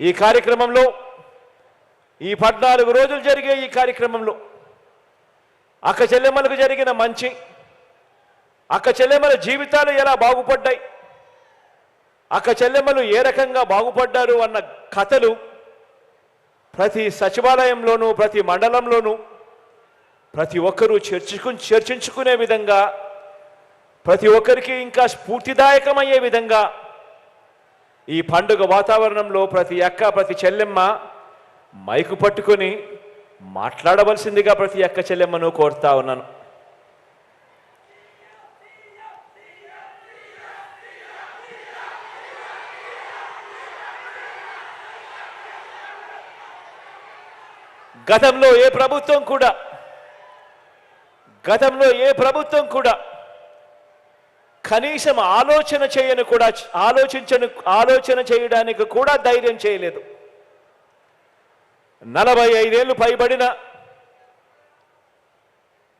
ఈ కార్యక్రమంలో ఈ 14 రోజులు జరిగే ఈ కార్యక్రమంలో అక్క చెల్లెమ్మలకు జరిగిన మంచి, అక్క చెల్లెమ్మల జీవితాలు ఎలా బాగుపడ్డాయి, అక్క చెల్లెమ్మలు ఏ రకంగా బాగుపడ్డారు అన్న కథలు ప్రతి సచివాలయంలోనూ ప్రతి మండలంలోనూ ప్రతి ఒక్కరూ చర్చించుకునే విధంగా, ప్రతి ఒక్కరికి ఇంకా స్ఫూర్తిదాయకమయ్యే విధంగా ఈ పండుగ వాతావరణంలో ప్రతి అక్క ప్రతి చెల్లెమ్మ మైకు పట్టుకొని మాట్లాడవలసిందిగా ప్రతి అక్క చెల్లెమ్మను కోరుతా ఉన్నాను. గతంలో ఏ ప్రభుత్వం కూడా కనీసం ఆలోచన చేయడానికి కూడా ధైర్యం చేయలేదు. 45 ఏళ్ళు పైబడిన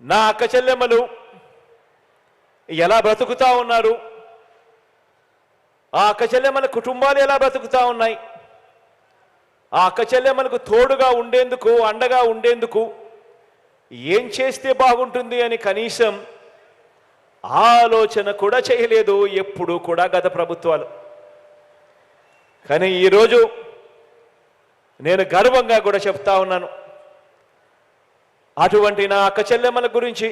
నా అక్క చెల్లెమ్మలు ఎలా బ్రతుకుతా ఉన్నారు, ఆ అక్క చెల్లెమ్మల కుటుంబాలు ఎలా బ్రతుకుతా ఉన్నాయి, ఆ అక్క చెల్లెమ్మలకు తోడుగా ఉండేందుకు, అండగా ఉండేందుకు ఏం చేస్తే బాగుంటుంది అని కనీసం ఆలోచన కూడా చేయలేదు ఎప్పుడు కూడా గత ప్రభుత్వాలు. కానీ ఈరోజు నేను గర్వంగా కూడా చెప్తా ఉన్నాను, అటువంటి నా అక్క చెల్లెమ్మల గురించి,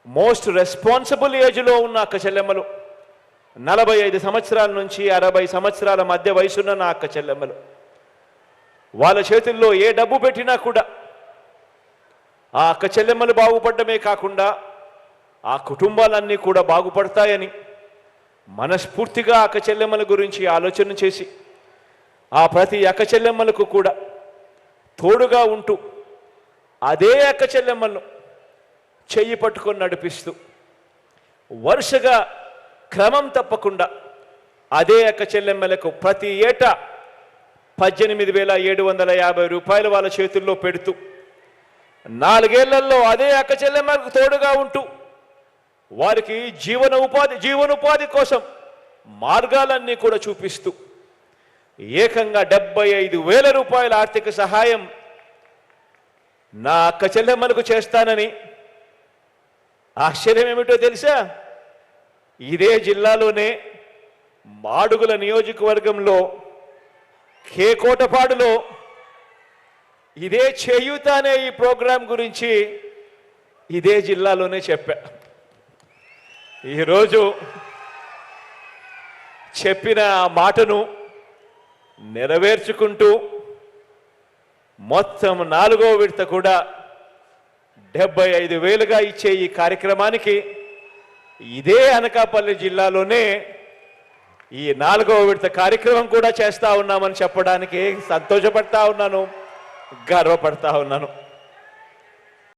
మోస్ట్ రెస్పాన్సిబుల్ ఏజ్లో ఉన్న అక్క చెల్లెమ్మలు, 45 సంవత్సరాల నుంచి 60 సంవత్సరాల మధ్య వయసున్న నా అక్క చెల్లెమ్మలు, వాళ్ళ చేతుల్లో ఏ డబ్బు పెట్టినా కూడా ఆ అక్క చెల్లెమ్మలు బాగుపడమే కాకుండా ఆ కుటుంబాలన్నీ కూడా బాగుపడతాయని మనస్ఫూర్తిగా అక్క చెల్లెమ్మల గురించి ఆలోచన చేసి ఆ ప్రతి అక్క చెల్లెమ్మలకు కూడా తోడుగా ఉంటూ అదే అక్క చెల్లెమ్మలను చెయ్యి పట్టుకొని నడిపిస్తూ వరుసగా క్రమం తప్పకుండా అదే అక్క చెల్లెమ్మలకు ప్రతి ఏటా 18,750 రూపాయలు వాళ్ళ చేతుల్లో పెడుతూ 4 ఏళ్లలో అదే అక్క చెల్లెమ్మలకు తోడుగా ఉంటూ వారికి జీవనోపాధి కోసం మార్గాలన్నీ కూడా చూపిస్తూ ఏకంగా 75,000 రూపాయల ఆర్థిక సహాయం నా అక్క చెల్లెమ్మలకు చేస్తానని, ఆశ్చర్యం ఏమిటో తెలుసా, ఇదే జిల్లాలోనే మాడుగుల నియోజకవర్గంలో కోటపాడులో ఇదే చేయూత అనే ఈ ప్రోగ్రాం గురించి ఇదే జిల్లాలోనే చెప్పా. ఈరోజు చెప్పిన ఆ మాటను నెరవేర్చుకుంటూ మొత్తం 4వ విడత కూడా 75,000గా ఇచ్చే ఈ కార్యక్రమానికి ఇదే అనకాపల్లి జిల్లాలోనే ఈ 4వ విడత కార్యక్రమం కూడా చేస్తా ఉన్నామని చెప్పడానికి సంతోషపడతా ఉన్నాను, గర్వపడతా ఉన్నాను.